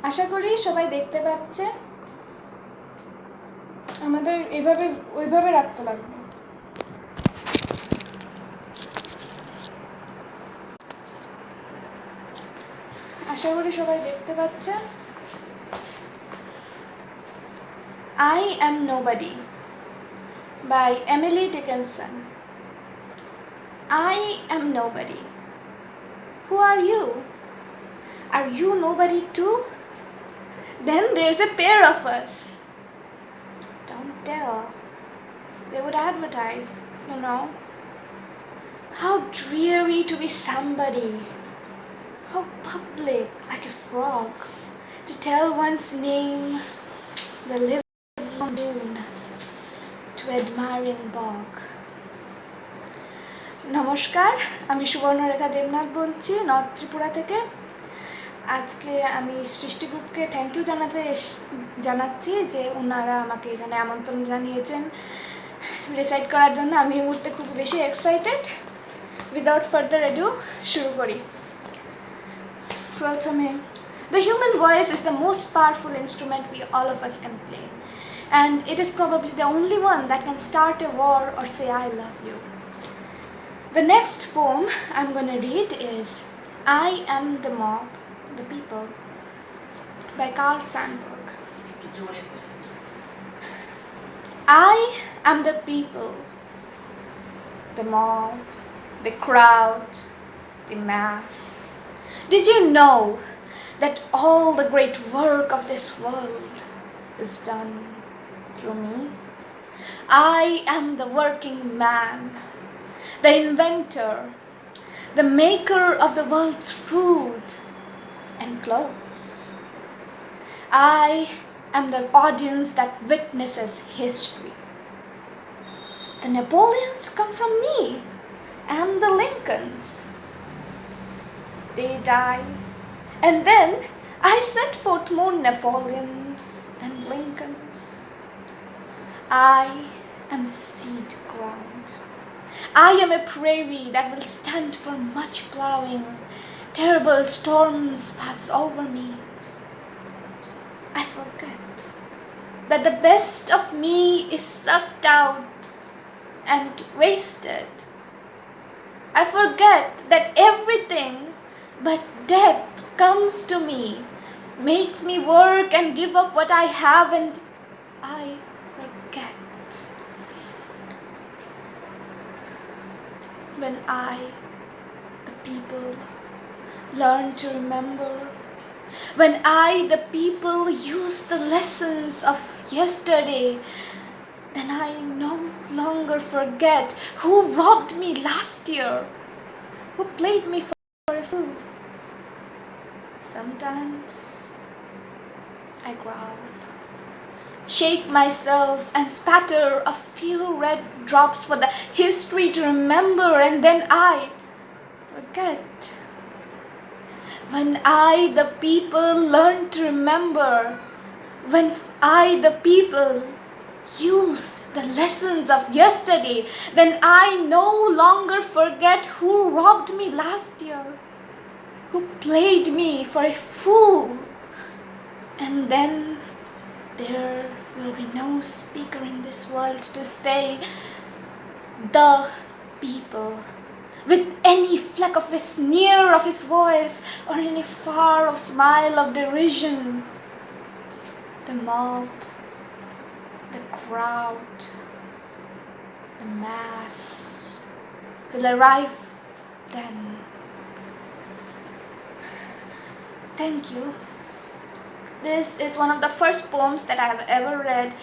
আশা করি সবাই দেখতে পাচ্ছে। আমাদের এইভাবে ওইভাবে রাখতে লাগবে। আশা করি সবাই দেখতে পাচ্ছে। I am nobody by Emily Dickinson. I am nobody. Who are you? Are you nobody too? Then there's a pair of us. Don't tell. They would advertise, you know. How dreary to be somebody. How public, like a frog, to tell one's name, the livelong noon, to admiring bog. নমস্কার, আমি সুবর্ণরেখা দেবনাথ বলছি north Tripura থেকে। আজকে আমি সৃষ্টি গ্রুপকে thank you জানাচ্ছি যে ওনারা আমাকে এখানে আমন্ত্রণ জানিয়েছেন রিসাইট করার জন্য। আমি এই মুহূর্তে খুব বেশি এক্সাইটেড। উইদাউট ফার্দার অ্যাডু শুরু করি। প্রথমে, the human voice is the most powerful instrument we all of us can play, and it is probably the only one that can start a war or say I love you. The next poem I'm going to read is I Am the Mob, the People by Carl Sandburg. I am the people, the mob, the crowd, the mass. Did you know that all the great work of this world is done through me? I am the working man, the inventor, the maker of the world's food and clothes. I am the audience that witnesses history. The Napoleons come from me, and the Lincolns. They die, and then I send forth more Napoleons and Lincolns. I am the seed ground. I am a prairie that will stand for much plowing. Terrible storms pass over me. I forget that the best of me is sucked out and wasted. I forget that everything but death comes to me, makes me work and give up what I have, and I forget. When I, the people, learn to remember, when I, the people, use the lessons of yesterday, then I no longer forget who robbed me last year, who played me for a fool. Sometimes I growl, shake myself and spatter a few red drops for the history to remember, and then I forget. When I, the people, learn to remember, when I, the people, use the lessons of yesterday, then I no longer forget who robbed me last year, who played me for a fool. And then there will be no speaker in this world to say, the people, with any fleck of a sneer of his voice or any far off smile of derision. The mob, the crowd, the mass will arrive then. Thank you. This is one of the first poems that I have ever read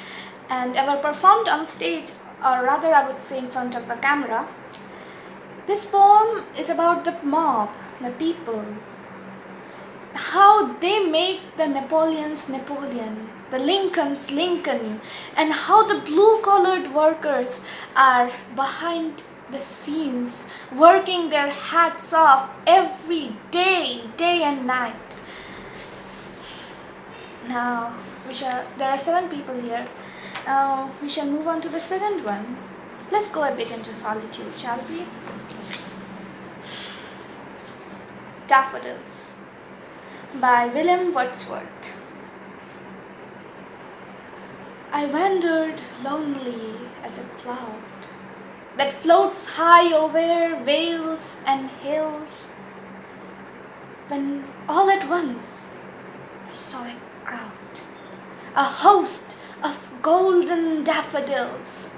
and ever performed on stage, or rather I would say in front of the camera. This poem is about the mob, the people, how they make the Napoleons Napoleon, the Lincolns Lincoln, and how the blue-collared workers are behind the scenes, working their hats off every day, day and night. Now, there are 7 people here. Now, we shall move on to the second one. Let's go a bit into solitude, shall we? Daffodils. by William Wordsworth. I wandered lonely as a cloud that floats high over vales and hills, when all at once I saw a crowd, a host of golden daffodils,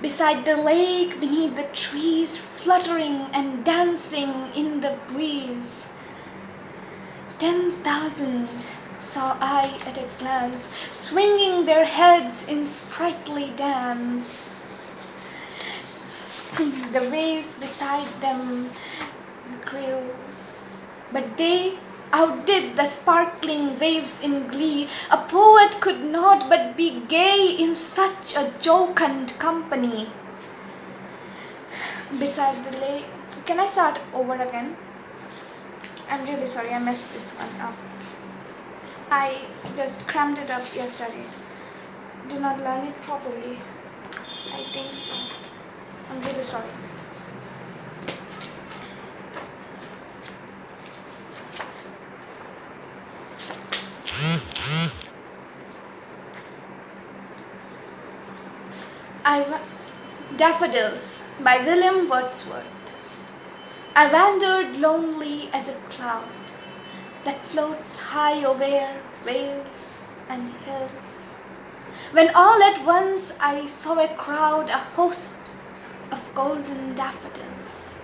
beside the lake, beneath the trees, fluttering and dancing in the breeze. 10,000 saw I at a glance, swinging their heads in sprightly dance. The waves beside them grew, but they outdid the sparkling waves in glee. A poet could not but be gay in such a jocund company. Beside the lake. Can I start over again? I'm really sorry, I messed this one up. I just crammed it up yesterday. Did not learn it properly. I think so. I'm really sorry. Daffodils by William Wordsworth. I wandered lonely as a cloud that floats high over vales and hills, when all at once I saw a crowd, a host of golden daffodils,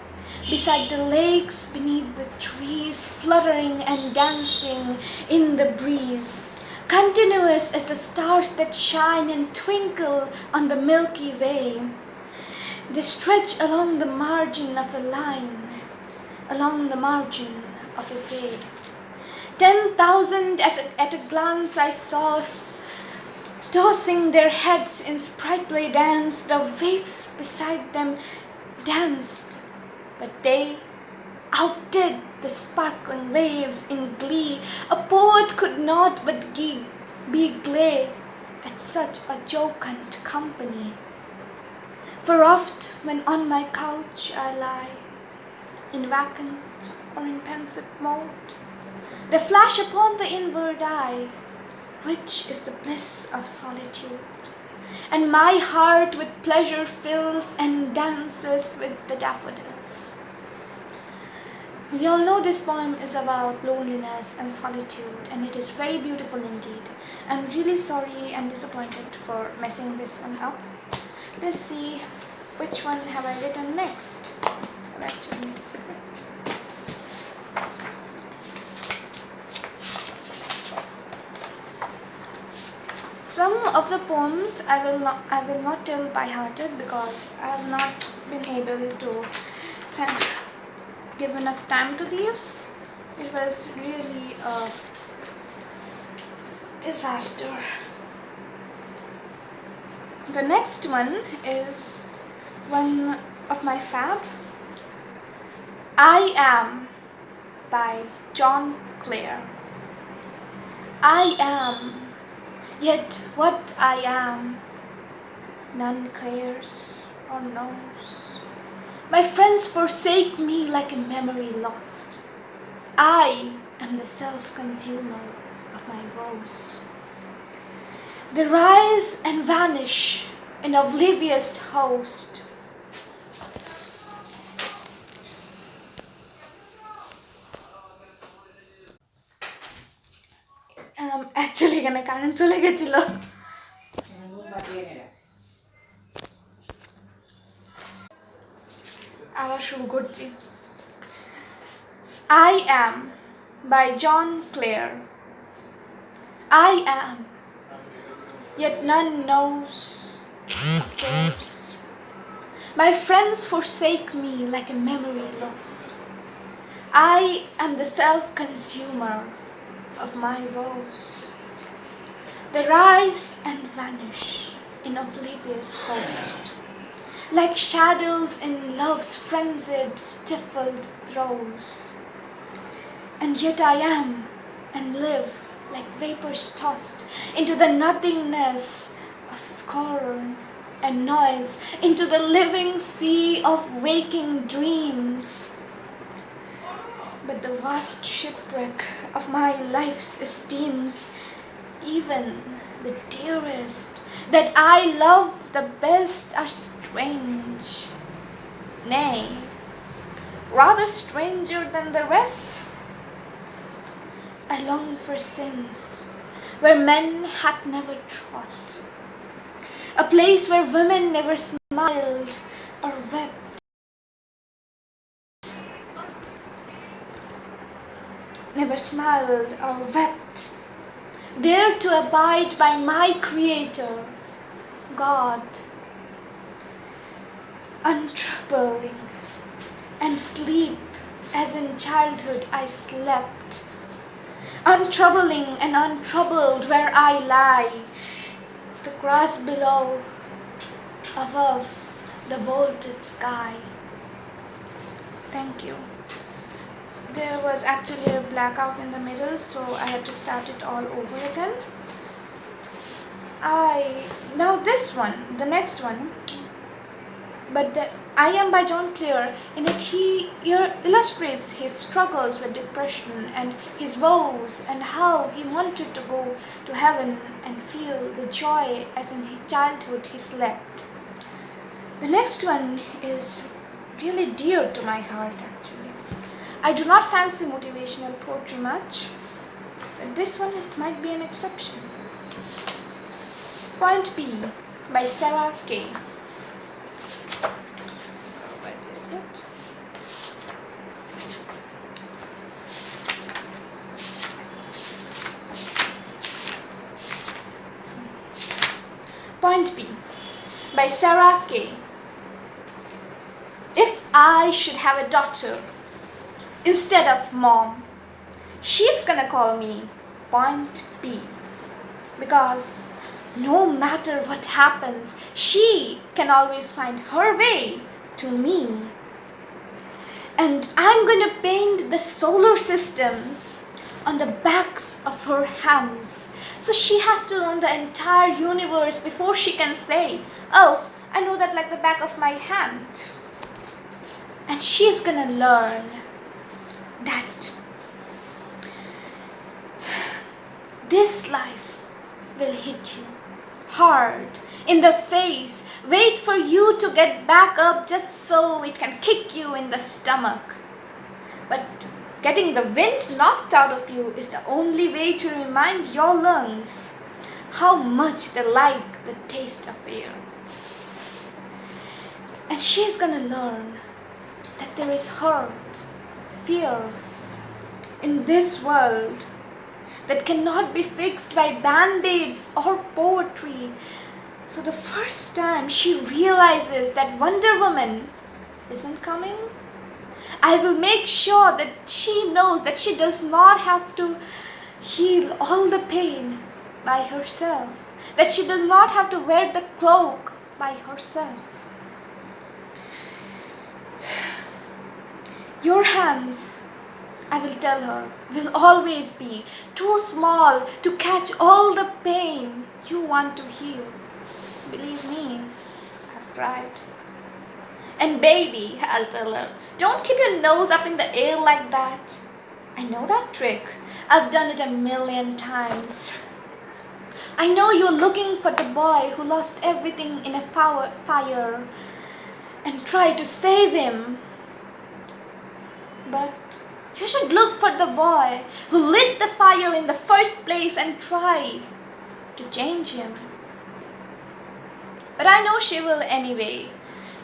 beside the lakes, beneath the trees, fluttering and dancing in the breeze, continuous as the stars that shine and twinkle on the Milky Way. They stretch along the margin of a line, along the margin of a bay. 10,000 at a glance I saw, tossing their heads in sprightly dance. The waves beside them danced, but they outdid the sparkling waves in glee. A poet could not but be glad at such a jocund company. For oft, when on my couch I lie, in vacant or in pensive mood, they flash upon the inward eye, which is the bliss of solitude, and my heart with pleasure fills and dances with the daffodils. We all know this poem is about loneliness and solitude, and it is very beautiful indeed. I'm really sorry and disappointed for messing this one up. Let's see which one have I written next. I've actually made a script. Some of the poems I will not tell by hearted because I have not been able to give enough time to these. It was really a disaster. The next one is one of my fab. I Am by John Clare. I am, yet what I am, none cares or knows. My friends forsake me like a memory lost. I am the self-consumer of my woes. They rise and vanish in oblivious host. Actually এখানে current চলে গেছিল। আবার শুরু করছি। I Am by John Clare. I am, yet none knows or cares. My friends forsake me like a memory lost. I am the self-consumer of my woes. They rise and vanish in oblivious host, like shadows in love's frenzied, stifled throes. And yet I am and live like vapors tossed into the nothingness of scorn and noise, into the living sea of waking dreams. But the vast shipwreck of my life's esteems, even the dearest that I love the best, are strange. Nay, rather stranger than the rest. I long for sins where men had never trod, a place where women never smiled or wept, there to abide by my Creator, God, untroubling, and sleep as in childhood I slept, untroubling and untroubled where I lie, the grass below, above the vaulted sky. Thank you. There was actually a blackout in the middle, so I had to start it all over again. Now this one, the next one, I Am by John Clear. In it he illustrates his struggles with depression and his woes and how he wanted to go to heaven and feel the joy as in his childhood he slept. The next one is really dear to my heart actually. I do not fancy motivational poetry much, but this one it might be an exception. Point B by Sarah Kay. Where is it? Point B by Sarah Kay. If I should have a daughter instead of mom, she's gonna call me Point B, because no matter what happens, she can always find her way to me. And I'm gonna paint the solar systems on the backs of her hands, so she has to learn the entire universe before she can say, oh, I know that like the back of my hand. And she's gonna learn that this life will hit you hard in the face, wait for you to get back up just so it can kick you in the stomach. But getting the wind knocked out of you is the only way to remind your lungs how much they like the taste of air. And she's gonna learn that there is hurt, fear in this world that cannot be fixed by band-aids or poetry. So the first time she realizes that Wonder Woman isn't coming, I will make sure that she knows that she does not have to heal all the pain by herself, that she does not have to wear the cloak by herself. Your hands, I will tell her, will always be too small to catch all the pain you want to heal. Believe me, I've tried. And baby, I'll tell her, don't keep your nose up in the air like that. I know that trick. I've done it 1,000,000 times. I know you're looking for the boy who lost everything in a fire and tried to save him. But you should look for the boy who lit the fire in the first place and try to change him. But I know she will anyway.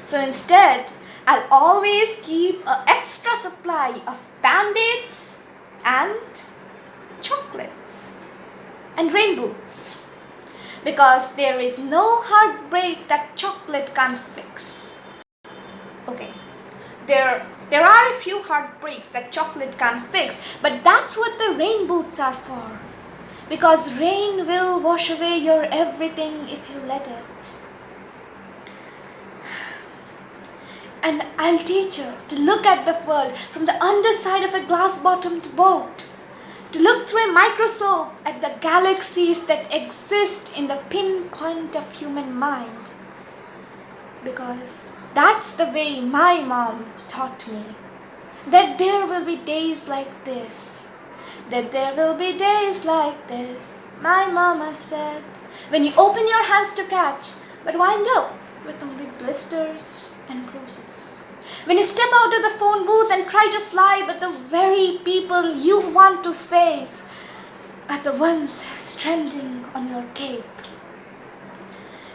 So instead, I'll always keep an extra supply of band-aids and chocolates and rain boots, because there is no heartbreak that chocolate can't fix. Okay, there are a few heartbreaks that chocolate can't fix, but that's what the rain boots are for, because rain will wash away your everything if you let it. And I'll teach her to look at the world from the underside of a glass-bottomed boat, to look through a microscope at the galaxies that exist in the pinpoint of human mind. Because that's the way my mom taught me. that there will be days like this, that there will be days like this, my mama said, when you open your hands to catch, but wind up with only blisters and bruises. When you step out of the phone booth and try to fly, but the very people you want to save are the ones stranding on your cape.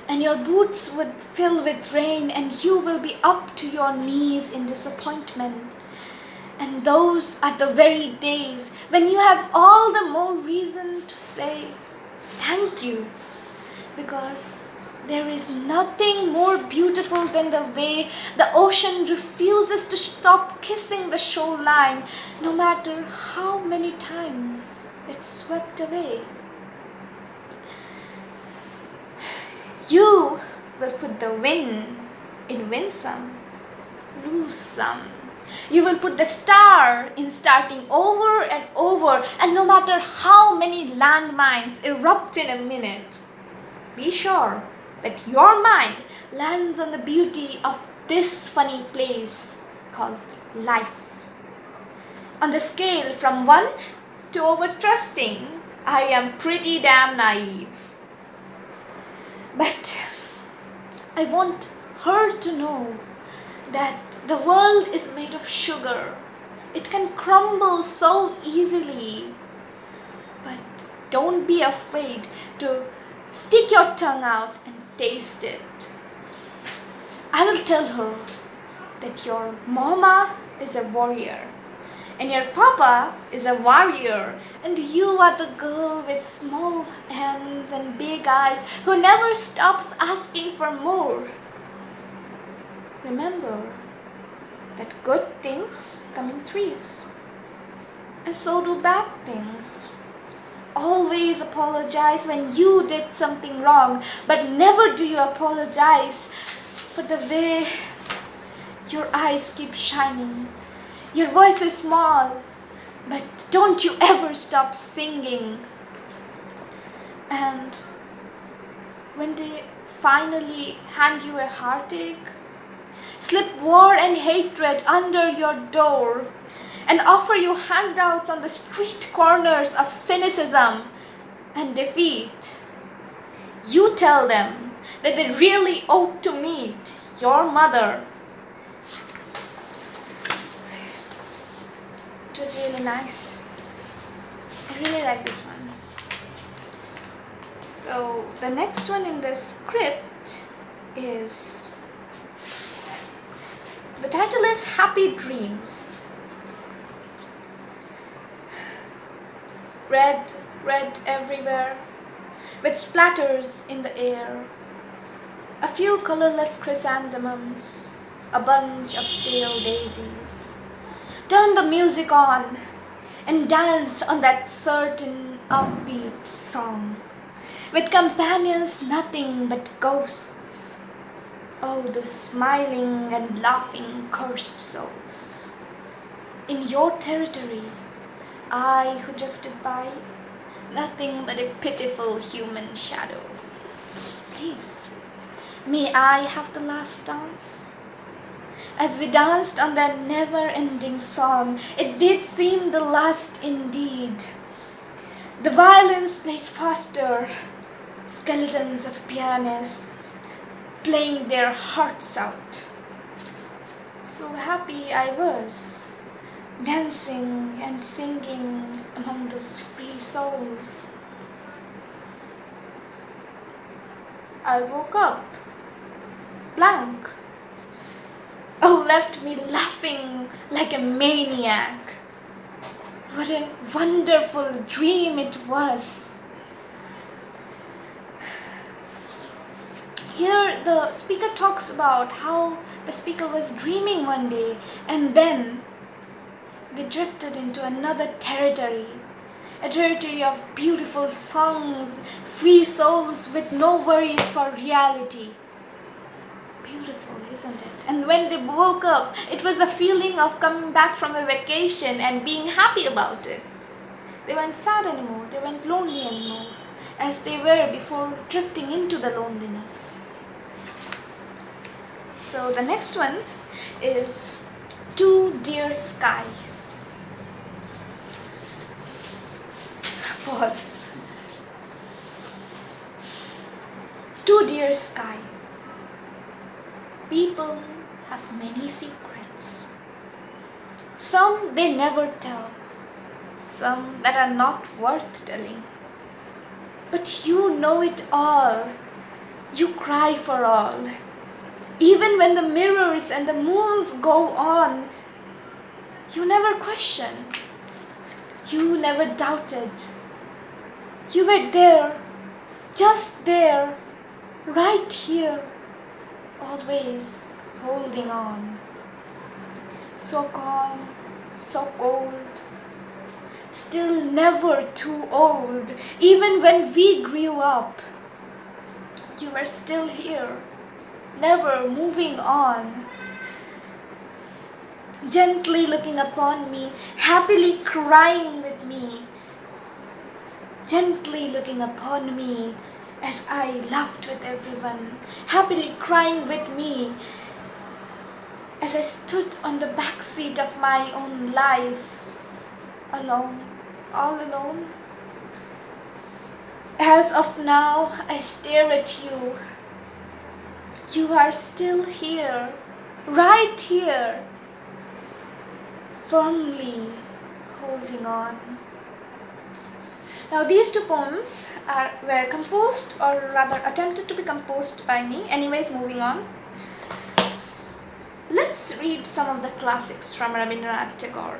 And your boots would fill with rain, and you will be up to your knees in disappointment. And those are the very days when you have all the more reason to say thank you, because there is nothing more beautiful than the way the ocean refuses to stop kissing the shoreline, no matter how many times it's swept away. You will put the win in win some, lose some. You will put the star in starting over and over, and no matter how many landmines erupt in a minute, be sure that your mind lands on the beauty of this funny place called life. On the scale from 1 to over trusting, I am pretty damn naive. But I want her to know that the world is made of sugar. It can crumble so easily. But don't be afraid to stick your tongue out and taste it. I will tell her that your mama is a warrior, and your papa is a warrior, and you are the girl with small hands and big eyes who never stops asking for more. Remember that good things come in threes, and so do bad things. Always apologize when you did something wrong, but never do you apologize for the way your eyes keep shining. Your voice is small, but don't you ever stop singing. And when they finally hand you a heartache, slip war and hatred under your door, and offer you handouts on the street corners of cynicism and defeat, you tell them that they really ought to meet your mother. It was really nice. I really like this one. So the next one in the script is, the title is Happy Dreams. Red, red everywhere, with splatters in the air. A few colorless chrysanthemums, a bunch of stale daisies. Turn the music on and dance on that certain upbeat song, with companions nothing but ghosts. Oh, those smiling and laughing cursed souls. In your territory, I who drifted by, nothing but a pitiful human shadow. Please, may I have the last dance? As we danced on that never-ending song, it did seem the last indeed. The violins plays faster, skeletons of pianists playing their hearts out. So happy I was, dancing and singing among those free souls. I woke up, blank. Oh, left me laughing like a maniac. What a wonderful dream it was. Here the speaker talks about how the speaker was dreaming one day, and then they drifted into another territory, a territory of beautiful songs, free souls with no worries for reality. Beautiful, isn't it? And when they woke up, it was a feeling of coming back from a vacation and being happy about it. They weren't sad anymore, they weren't lonely anymore, as they were before drifting into the loneliness. So the next one is Too dear sky. Pause. Too dear sky. People have many secrets. Some they never tell. Some that are not worth telling. But you know it all. You cry for all. Even when the mirrors and the moons go on, you never questioned. You never doubted. You were there, just there, right here, always holding on. So calm, so cold, still never too old. Even when we grew up, you were still here, never moving on. Gently looking upon me, happily crying with me. Gently looking upon me as I laughed with everyone, happily crying with me as I stood on the back seat of my own life, alone, all alone. As of now, I stare at you. You are still here, right here, firmly holding on. Now these two poems were composed, or rather attempted to be composed by me. Anyways, moving on. Let's read some of the classics from Rabindranath Tagore.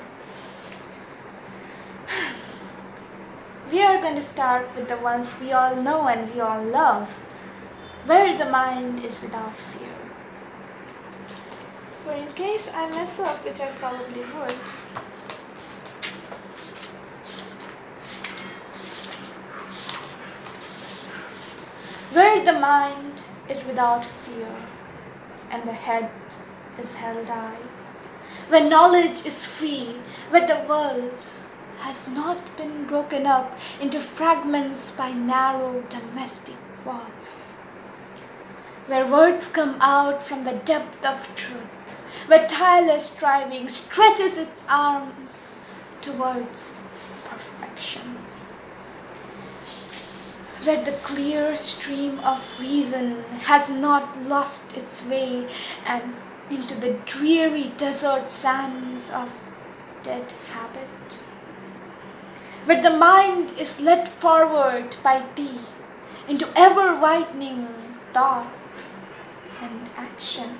We are going to start with the ones we all know and we all love. Where the mind is without fear. For in case I mess up, which I probably would, where the mind is without fear and the head is held high, where knowledge is free, where the world has not been broken up into fragments by narrow domestic walls, where words come out from the depth of truth, where tireless striving stretches its arms towards perfection, where the clear stream of reason has not lost its way and into the dreary desert sands of dead habit, where the mind is led forward by thee into ever-widening thought and action,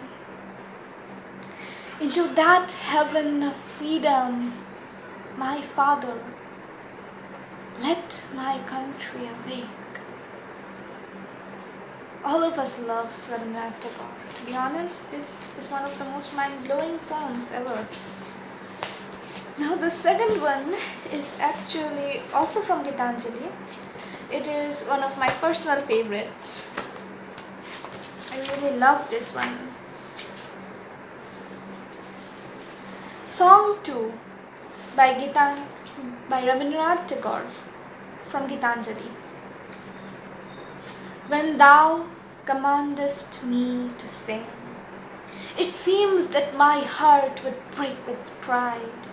into that heaven of freedom, my Father, let my country awake. All of us love Rabindranath Tagore. To be honest, this is one of the most mind-blowing poems ever. Now the second one is actually also from Gitanjali. It is one of my personal favorites. I really love this one. Song 2 by Rabindranath Tagore from Gitanjali. When thou commandest me to sing, it seems that my heart would break with pride,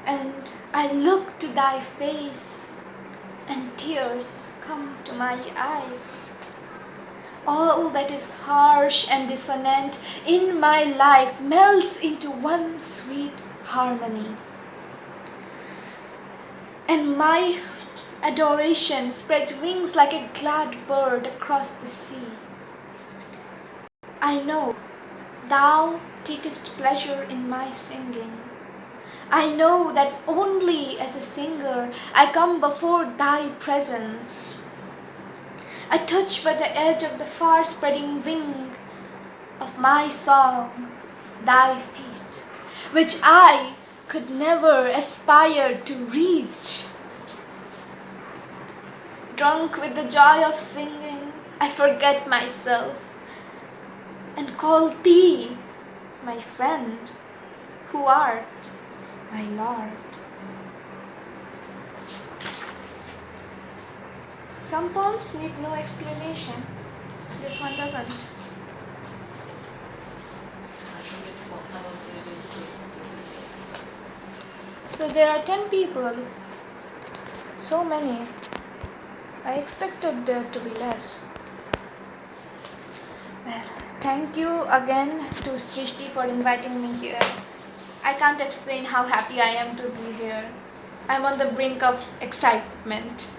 and I look to thy face, and tears come to my eyes. All that is harsh and dissonant in my life melts into one sweet harmony, and my adoration spreads wings like a glad bird across the sea. I know thou takest pleasure in my singing. I know that only as a singer I come before thy presence. I touch by the edge of the far-spreading wing of my song thy feet, which I could never aspire to reach. Drunk with the joy of singing, I forget myself and call thee my friend, who art my Lord. Some poems need no explanation. This one doesn't. So there are 10 people. So many. I expected there to be less. Well, thank you again to Srishti for inviting me here. I can't explain how happy I am to be here. I'm on the brink of excitement.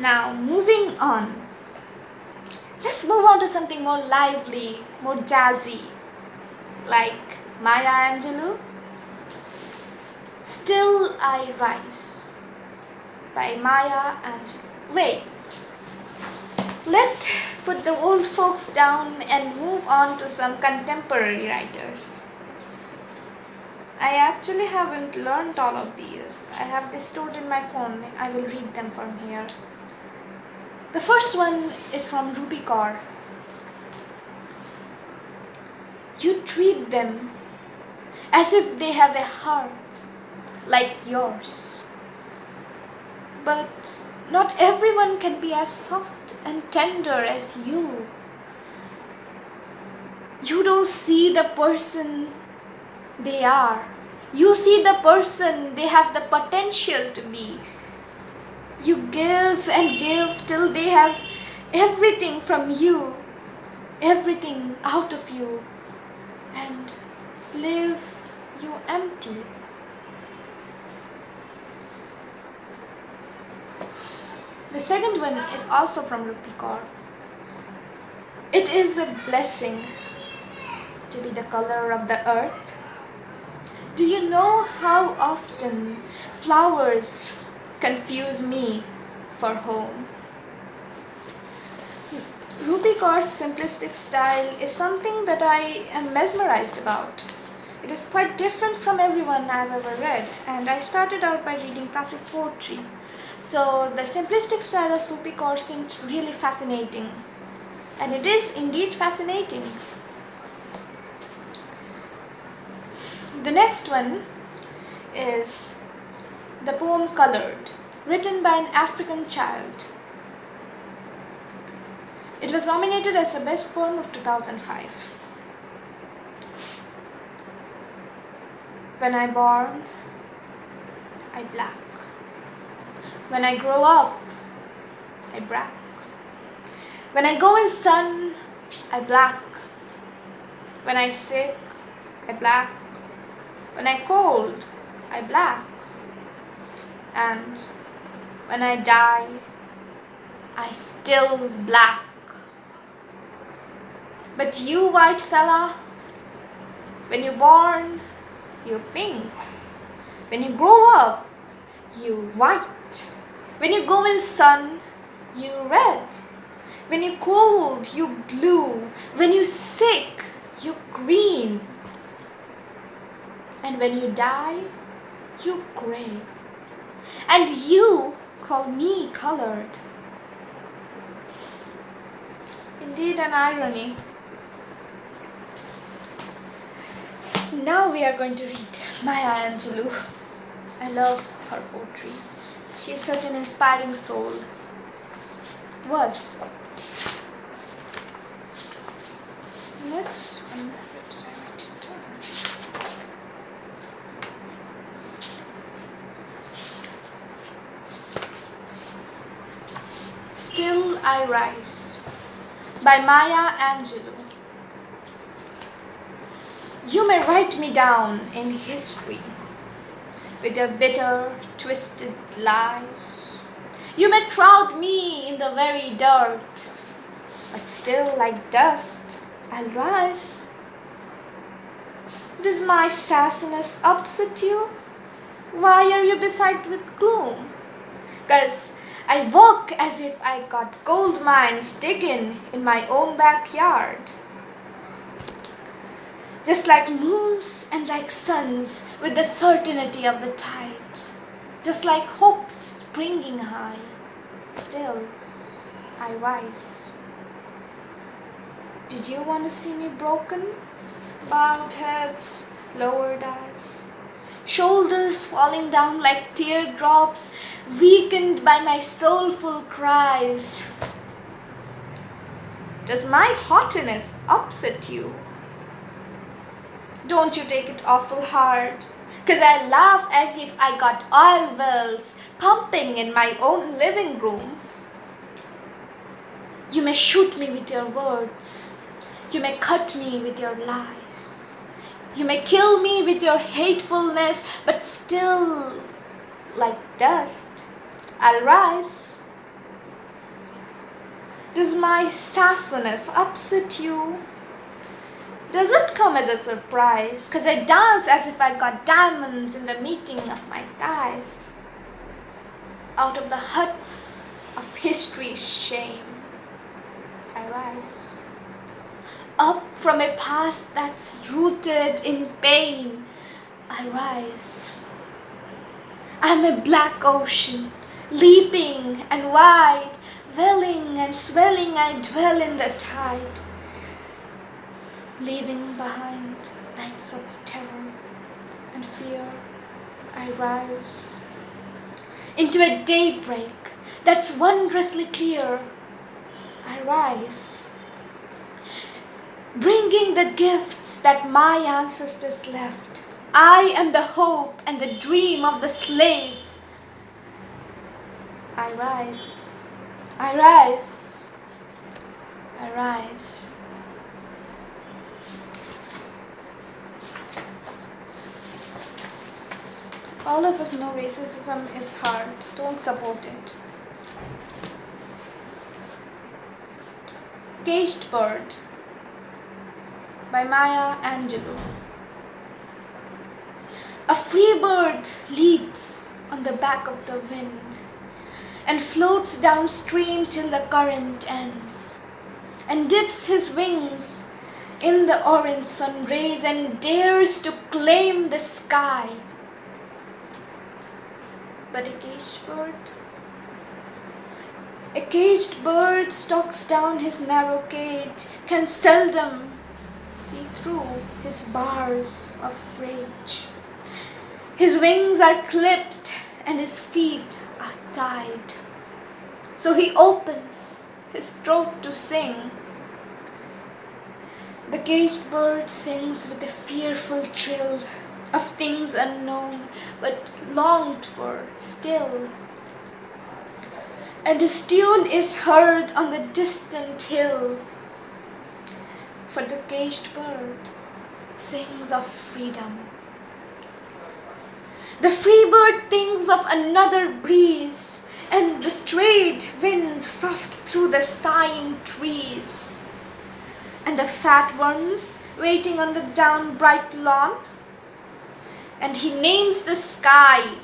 Now, moving on. Let's move on to something more lively, more jazzy, like Maya Angelou. Still I Rise by Maya Angelou. Wait, let's put the old folks down and move on to some contemporary writers. I actually haven't learned all of these. I have this stored in my phone. I will read them from here. The first one is from Rupi Kaur. You treat them as if they have a heart like yours. But not everyone can be as soft and tender as you. You don't see the person they are. You see the person they have the potential to be. You give and give till they have everything from you, everything out of you, and leave you empty. The second one is also from Rupi Kaur. It is a blessing to be the color of the earth. Do you know how often flowers confuse me for home? Rupi Kaur's simplistic style is something that I am mesmerized about. It is quite different from everyone I've ever read, and I started out by reading classic poetry. So the simplistic style of Rupi Kaur seemed really fascinating, and it is indeed fascinating. The next one is the poem Colored, written by an African child. It was nominated as the best poem of 2005. When I born, I black. When I grow up, I black. When I go in sun, I black. When I sick, I black. When I cold, I black. And when I die, I still black. But you, white fella, when you born, you pink. When you grow up, you white. When you go in sun, you red. When you cold, you blue. When you sick, you green. And when you die, you gray. And you call me colored. Indeed an irony. Now we are going to read Maya Angelou. I love her poetry. She is such an inspiring soul. Was. Let's. Still I Rise by Maya Angelou. You may write me down in history with your bitter, twisted lies. You may crowd me in the very dirt, but still like dust I'll rise. Does my sassiness upset you? Why are you beside with gloom? 'Cause I walk as if I got gold mines digging in my own backyard. Just like moons and like suns with the certainty of the tides. Just like hopes springing high, still I rise. Did you want to see me broken? Bowed head, lowered eyes, shoulders falling down like teardrops, weakened by my soulful cries. Does my haughtiness upset you? Don't you take it awful hard, 'cause I laugh as if I got oil wells pumping in my own living room. You may shoot me with your words. You may cut me with your lies. You may kill me with your hatefulness, but still, like dust, I'll rise. Does my sassiness upset you? Does it come as a surprise? 'Cause I dance as if I got diamonds in the meeting of my thighs. Out of the huts of history's shame, I rise. Up from a past that's rooted in pain, I rise. I'm a black ocean, leaping and wide, welling and swelling, I dwell in the tide, leaving behind nights of terror and fear. I rise into a daybreak that's wondrously clear. I rise, bringing the gifts that my ancestors left. I am the hope and the dream of the slave. I rise, I rise, I rise. All of us know racism is hard. Don't support it. Caged Bird by Maya Angelou. A free bird leaps on the back of the wind and floats downstream till the current ends, and dips his wings in the orange sun rays and dares to claim the sky. But a caged bird stalks down his narrow cage, can seldom see through his bars of rage. His wings are clipped and his feet are tied, so he opens his throat to sing. The caged bird sings with a fearful trill of things unknown but longed for still, and his tune is heard on the distant hill, for the caged bird sings of freedom. The free bird thinks of another breeze, and the trade winds soft through the sighing trees, and the fat worms waiting on the down bright lawn, and he names the sky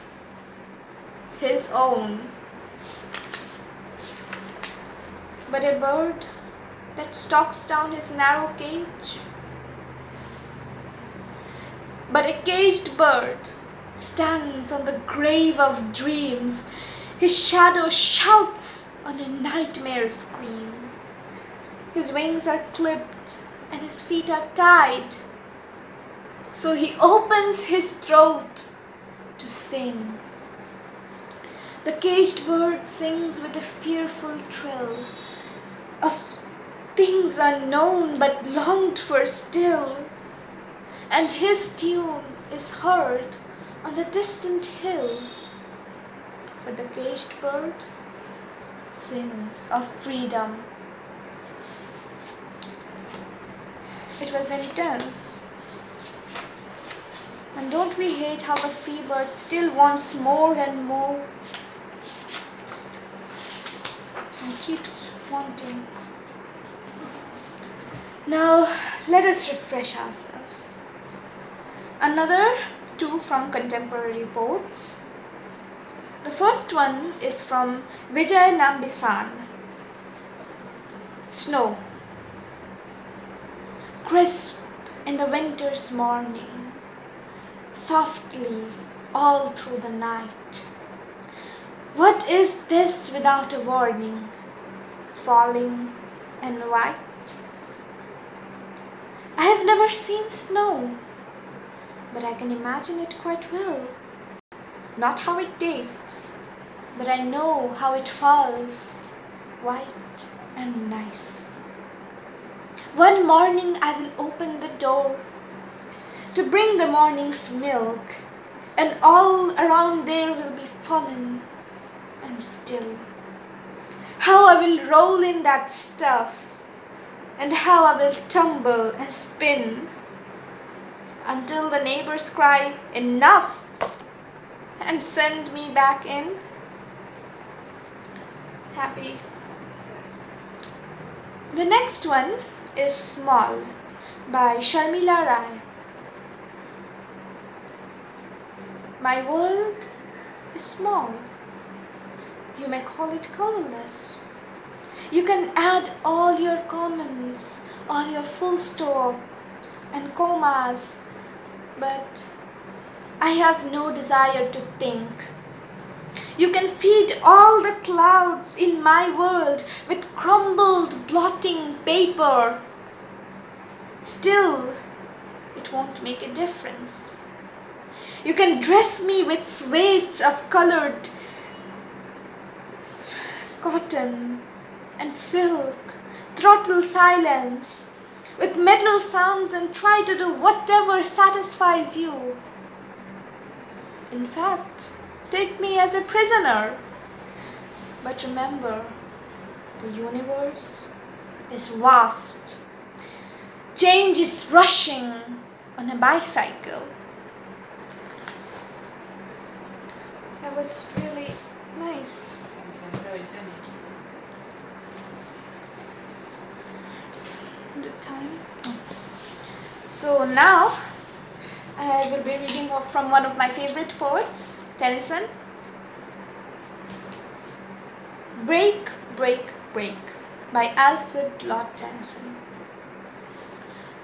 his own. But a bird that stalks down his narrow cage, but a caged bird stands on the grave of dreams. His shadow shouts on a nightmare scream. His wings are clipped and his feet are tied, so he opens his throat to sing. The caged bird sings with a fearful trill of things unknown but longed for still, and his tune is heard on the distant hill, for the caged bird sings of freedom. It was intense. And don't we hate how the free bird still wants more and more and keeps wanting? Now let us refresh ourselves. Another two from contemporary poets. The first one is from Vijay Nambisan. Snow. Crisp in the winter's morning, softly all through the night. What is this without a warning, falling and white? I have never seen snow, but I can imagine it quite well. Not how it tastes, but I know how it falls, white and nice. One morning I will open the door to bring the morning's milk, and all around there will be fallen and still. How I will roll in that stuff, and how I will tumble and spin, until the neighbors cry, "Enough!" and send me back in. Happy. The next one is Small by Sharmila Rai. My world is small. You may call it colorless. You can add all your comments, all your full stops and commas, but I have no desire to think. You can feed all the clouds in my world with crumbled blotting paper. Still, it won't make a difference. You can dress me with swathes of colored cotton and silk, throttle silence with metal sounds and try to do whatever satisfies you. In fact, take me as a prisoner. But remember, the universe is vast. Change is rushing on a bicycle. That was really nice. The time. So now I will be reading from one of my favorite poets, Tennyson. Break, Break, Break by Alfred Lord Tennyson.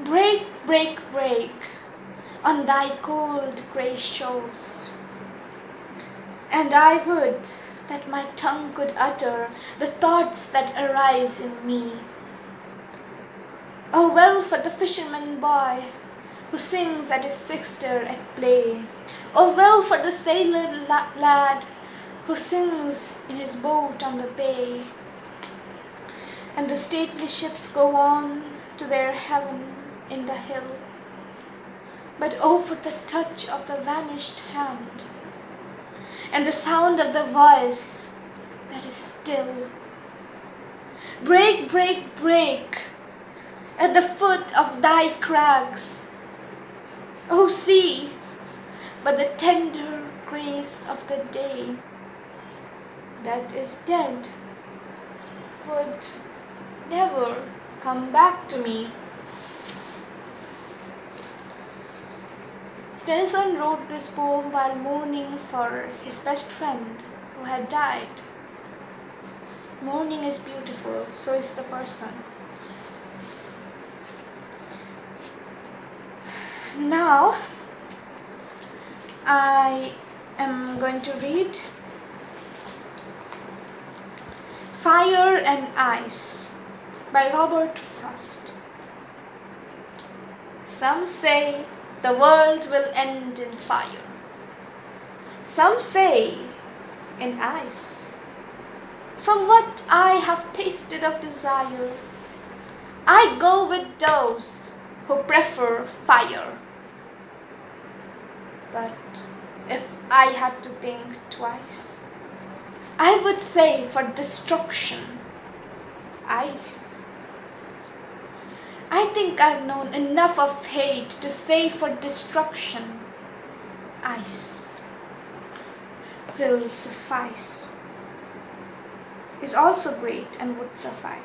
Break, break, break on thy cold grey shores, and I would that my tongue could utter the thoughts that arise in me. Oh, well for the fisherman boy who sings at his sister at play. Oh, well for the sailor lad who sings in his boat on the bay. And the stately ships go on to their heaven in the hill. But oh, for the touch of the vanished hand, and the sound of the voice that is still. Break, break, break at the foot of thy crags. Oh, see, but the tender grace of the day that is dead would never come back to me. Tennyson wrote this poem while mourning for his best friend who had died. Mourning is beautiful, so is the person. Now, I am going to read Fire and Ice by Robert Frost. Some say the world will end in fire. Some say in ice. From what I have tasted of desire, I go with those who prefer fire. But if I had to think twice, I would say for destruction, ice. I think I've known enough of hate to say for destruction, ice will suffice. Is also great and would suffice.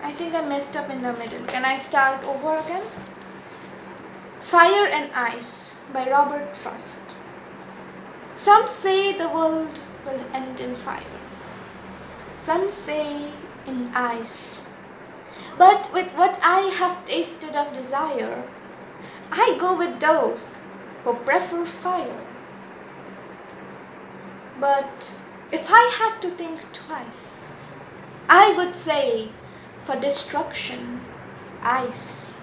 I think I messed up in the middle. Can I start over again? Fire and Ice by Robert Frost. Some say the world will end in fire. Some say in ice. But with what I have tasted of desire, I go with those who prefer fire. But if I had to think twice, I would say for destruction, ice.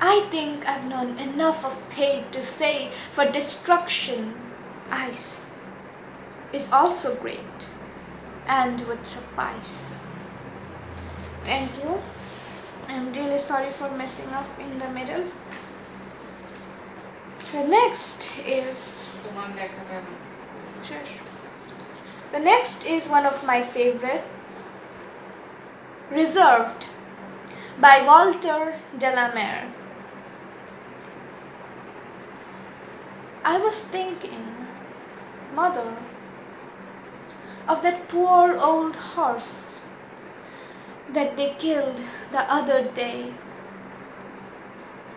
I think I've known enough of hate to say for destruction, ice is also great and would suffice. Thank you. I'm really sorry for messing up in the middle. The next is sure. The next is one of my favorites, Reserved by Walter Delamere. I was thinking, Mother, of that poor old horse that they killed the other day.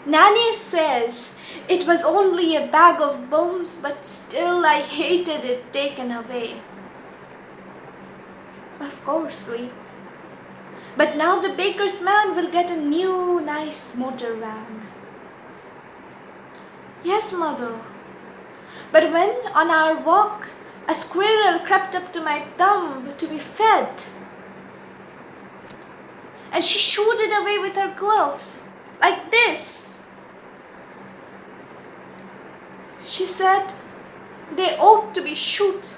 Nanny says it was only a bag of bones, but still I hated it taken away. Of course, sweet. But now the baker's man will get a new, nice motor van. Yes, Mother. But when on our walk a squirrel crept up to my thumb to be fed, and she shooed it away with her gloves, like this. She said they ought to be shot.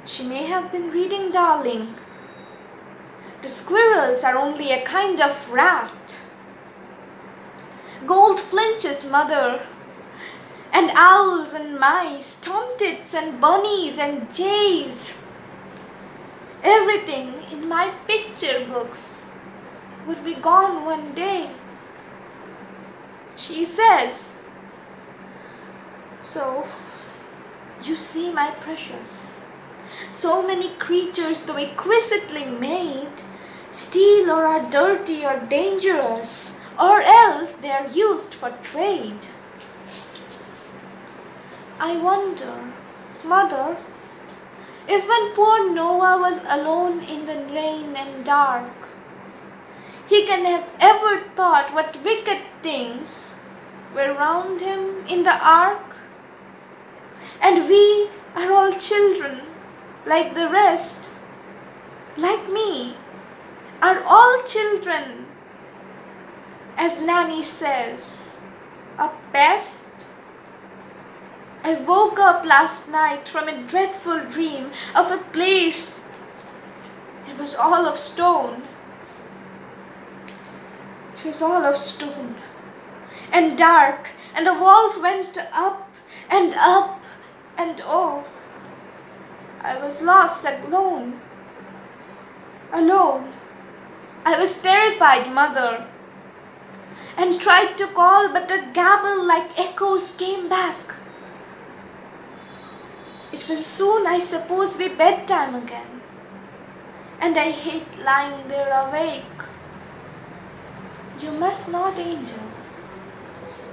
She may have been reading, darling. The squirrels are only a kind of rat. Goldfinches, Mother, and owls and mice, tomtits and bunnies and jays. Everything in my picture books would be gone one day. She says. So, you see, my precious, so many creatures, though exquisitely made, steal or are dirty or dangerous, or else they are used for trade. I wonder, Mother, if when poor Noah was alone in the rain and dark, he can have ever thought what wicked things were round him in the ark. And we are all children, like the rest, like me, are all children. As Nanny says, a pest. I woke up last night from a dreadful dream of a place. It was all of stone. It was all of stone and dark, and the walls went up and up, and oh, I was lost alone. Alone. I was terrified, Mother, and tried to call, but the gabble like echoes came back. It will soon, I suppose, be bedtime again, and I hate lying there awake. You must not, Angel.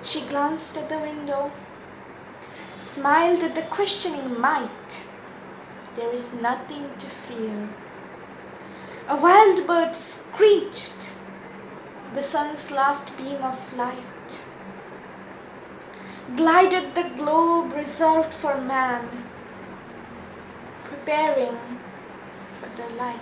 She glanced at the window, smiled at the questioning mite. There is nothing to fear. A wild bird screeched, the sun's last beam of light glided the globe reserved for man, preparing for the light.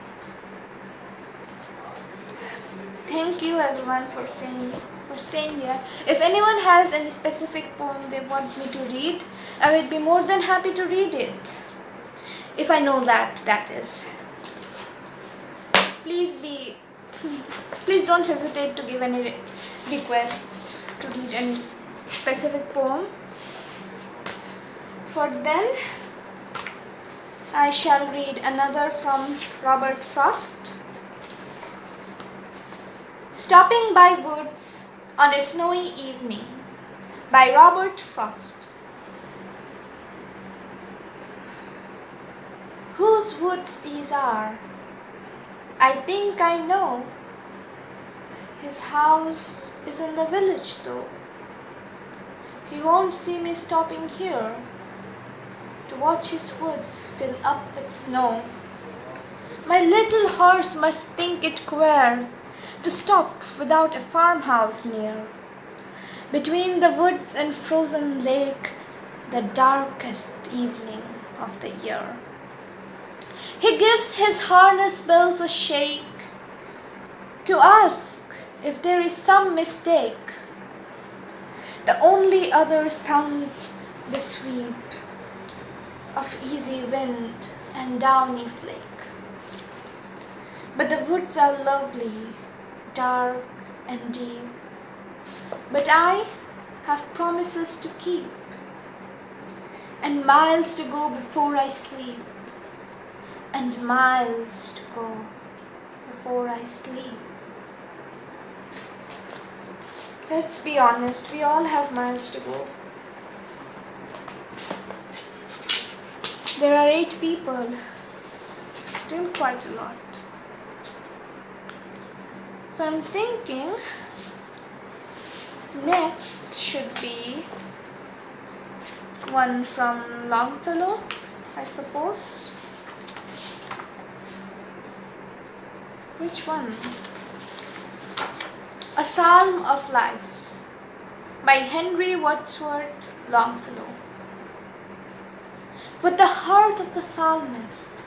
Thank you everyone for staying here. If anyone has any specific poem they want me to read, I would be more than happy to read it. If I know that is. Please don't hesitate to give any requests to read any specific poem. For then, I shall read another from Robert Frost. Stopping by Woods on a Snowy Evening by Robert Frost. Whose woods these are? I think I know. His house is in the village though. He won't see me stopping here to watch his woods fill up with snow. My little horse must think it queer to stop without a farmhouse near. Between the woods and frozen lake, the darkest evening of the year. He gives his harness bells a shake to ask if there is some mistake. The only other sounds the sweep of easy wind and downy flake. But the woods are lovely, dark and deep. But I have promises to keep, and miles to go before I sleep, and miles to go before I sleep. Let's be honest, we all have miles to go. There are 8 people, still quite a lot. So I'm thinking next should be one from Longfellow, I suppose. Which one? A Psalm of Life by Henry Wadsworth Longfellow. What the heart of the psalmist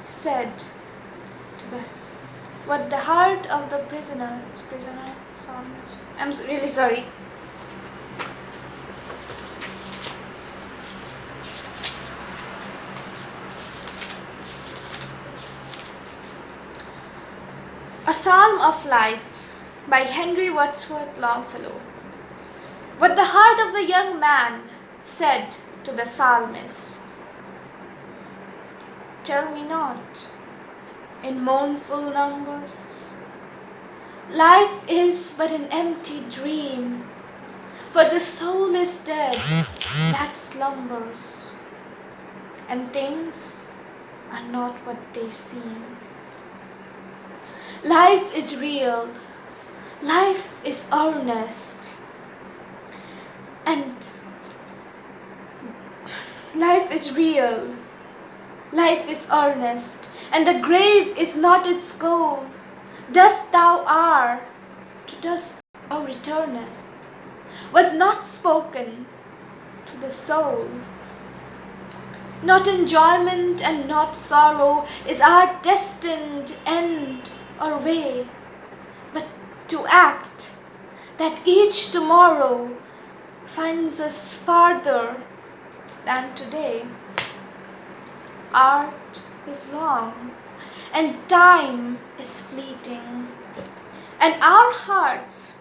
said to the what the heart of the psalmist. I'm really sorry. A Psalm of Life by Henry Wadsworth Longfellow. What the heart of the young man said to the psalmist. Tell me not in mournful numbers, life is but an empty dream, for the soul is dead that slumbers, and things are not what they seem. Life is real, life is earnest, and life is real, life is earnest, and the grave is not its goal. Dust thou art, to dust thou returnest, was not spoken to the soul. Not enjoyment and not sorrow is our destined end or way, but to act, that each tomorrow finds us farther than today. Art is long, and time is fleeting, and our hearts,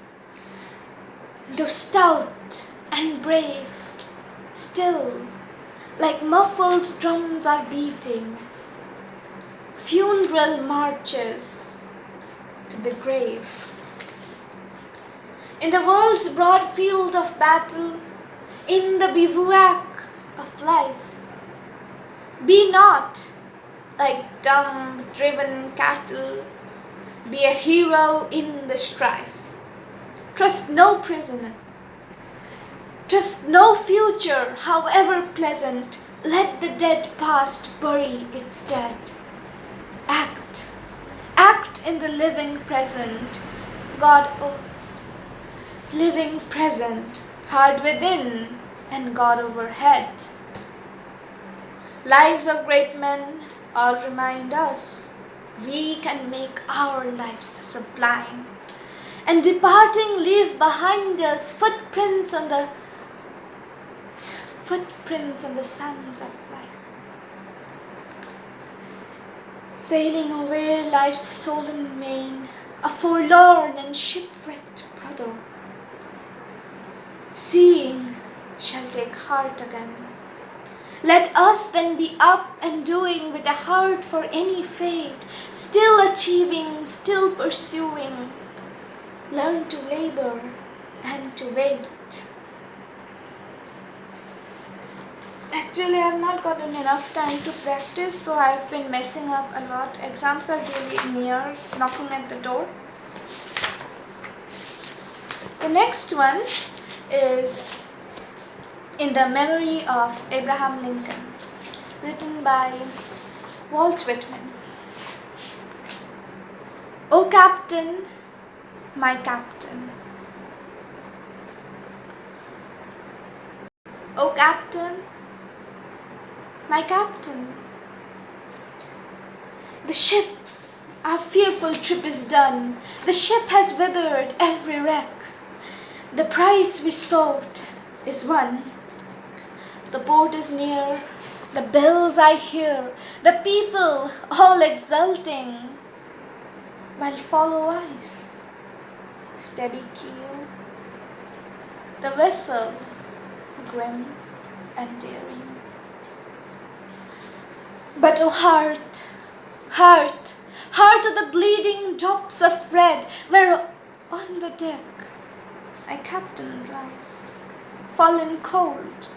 though stout and brave, still like muffled drums are beating funeral marches to the grave. In the world's broad field of battle, in the bivouac of life, be not like dumb driven cattle, be a hero in the strife. Trust no prisoner, trust no future, however pleasant. Let the dead past bury its dead. Act, act in the living present. God, oh, living present, hard within and God overhead. Lives of great men all remind us we can make our lives sublime, and departing leave behind us footprints on the sands of life. Sailing away life's solemn main, a forlorn and shipwrecked brother, seeing shall take heart again. Let us then be up and doing with a heart for any fate, still achieving, still pursuing. Learn to labor and to wait. Actually, I have not gotten enough time to practice, so I have been messing up a lot. Exams are really near, knocking at the door. The next one is In the Memory of Abraham Lincoln, written by Walt Whitman. O Captain, my Captain. O Captain, my Captain. The ship, our fearful trip is done. The ship has withered every wreck. The prize we sought is won. The port is near, The bells I hear, the people all exulting, while follow ice, the steady keel, the vessel grim and daring. But oh heart, heart, heart of the bleeding drops of red, where on the deck my captain lies, fallen cold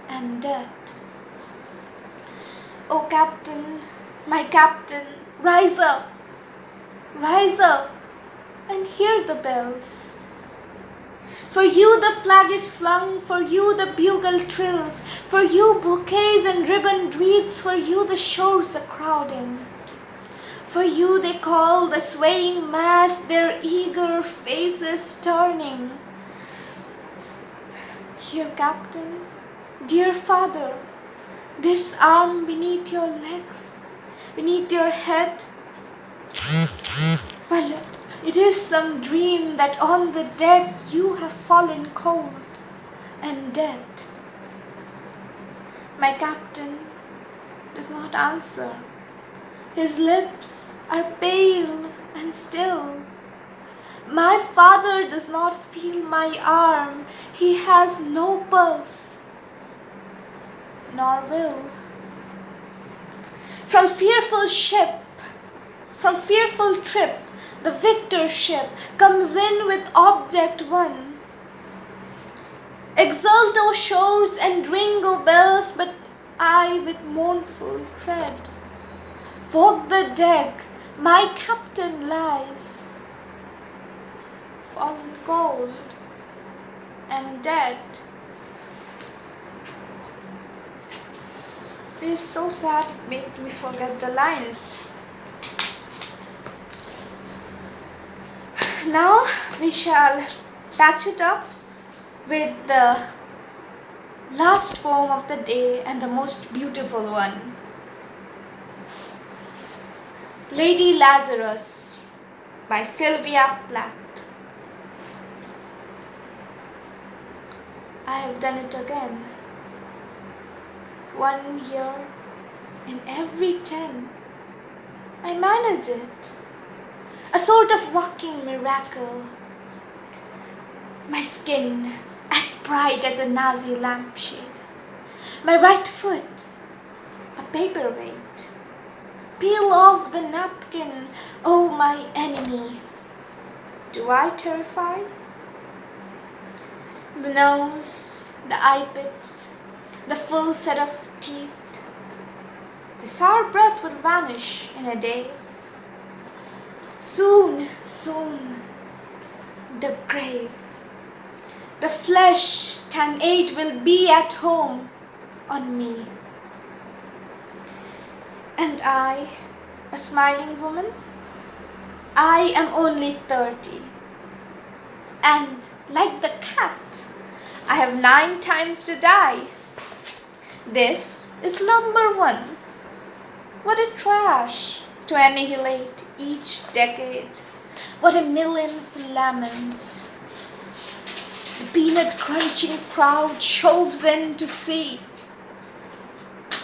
and dead. Oh captain, my captain, rise up, and hear the bells. For you the flag is flung, for you the bugle trills, for you bouquets and ribboned wreaths, for you the shores are crowding. For you they call the swaying mass, their eager faces turning. Here, captain, dear father, this arm beneath your legs, beneath your head. Well, it is some dream that on the deck you have fallen cold and dead. My captain does not answer. His lips are pale and still. My father does not feel my arm. He has no pulse, nor will. From fearful trip, the victor ship comes in with object won. Exult, O shores, and ring, O bells, but I with mournful tread walk the deck, my captain lies, fallen cold and dead. It is so sad it made me forget the lines. Now we shall patch it up with the last poem of the day and the most beautiful one. Lady Lazarus by Sylvia Plath. I have done it again. 1 year in every 10. I manage it. A sort of walking miracle. My skin as bright as a Nazi lampshade. My right foot a paperweight. Peel off the napkin, oh my enemy. Do I terrify? The nose, the eye pits, the full set of teeth. The sour breath will vanish in a day. Soon, the grave. The flesh can aid will be at home on me. And I, a smiling woman, I am only 30. And like the cat, I have 9 times to die. This is number 1. What a trash to annihilate each decade. What a million filaments. The peanut crunching crowd shoves in to see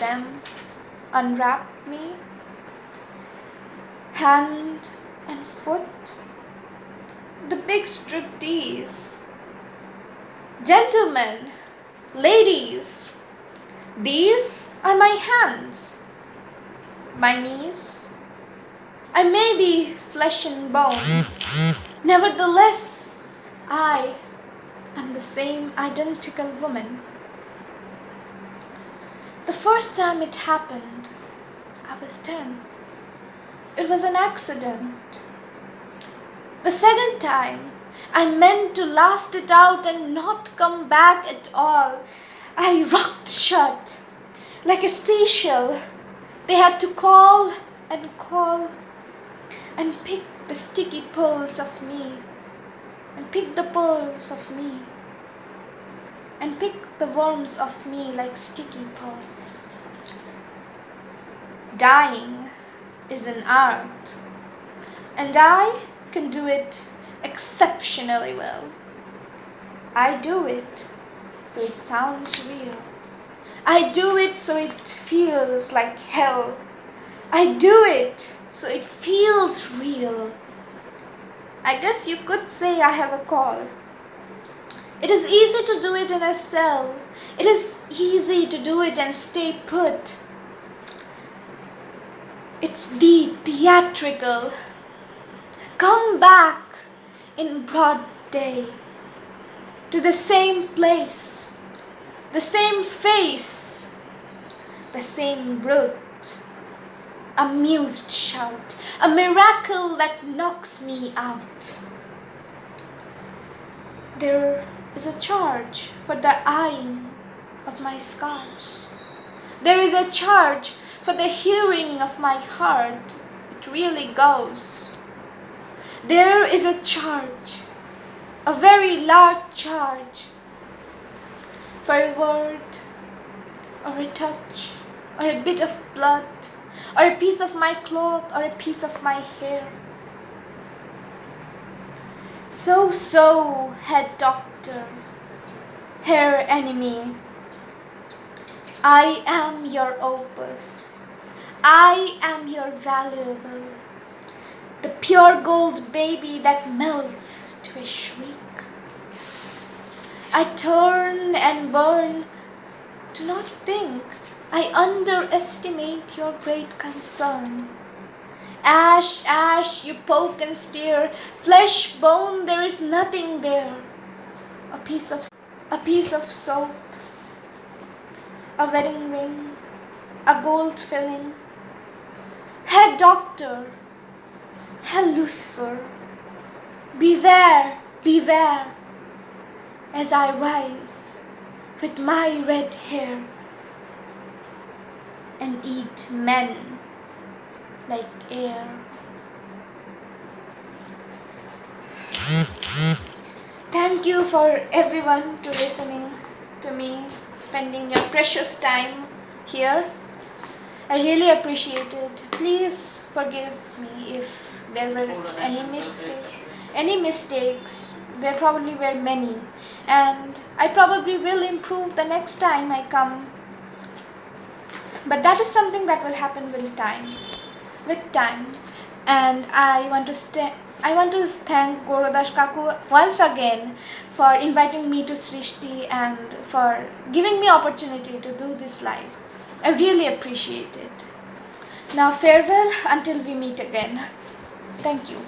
them unwrap me, hand and foot. The big striptease. Gentlemen, ladies, these are my hands, my knees. I may be flesh and bone, nevertheless, I am the same identical woman. The first time it happened, I was 10. It was an accident. The second time, I meant to last it out and not come back at all. I rocked shut like a seashell. They had to call and pick the sticky pearls of me, and pick the pearls of me, and pick the worms of me like sticky pearls. Dying is an art, and I can do it exceptionally well. I do it so it sounds real. I do it so it feels like hell. I do it so it feels real. I guess you could say I have a call. It is easy to do it in a cell. It is easy to do it and stay put. It's the theatrical. Come back in broad day to the same place, the same face, the same brute. Amused shout, a miracle that knocks me out. There is a charge for the eyeing of my scars. There is a charge for the hearing of my heart. It really goes. There is a charge, a very large charge, for a word, or a touch, or a bit of blood, or a piece of my cloth, or a piece of my hair. So, head doctor, hair enemy, I am your opus, I am your valuable, the pure gold baby that melts to a shriek. I turn and burn, do not think I underestimate your great concern. Ash, ash, you poke and stare, flesh, bone, there is nothing there. A piece of soap, a wedding ring, a gold filling. Head doctor, Hail Lucifer, beware, beware, as I rise with my red hair and eat men like air. Thank you for everyone to listening to me, spending your precious time here. I really appreciate it. Please forgive me if there were any mistakes. There probably were many, and I probably will improve the next time I come. But that is something that will happen with time. And I want to thank Gorodas Kaku once again for inviting me to Srishti and for giving me opportunity to do this live. I really appreciate it. Now farewell until we meet again. Thank you.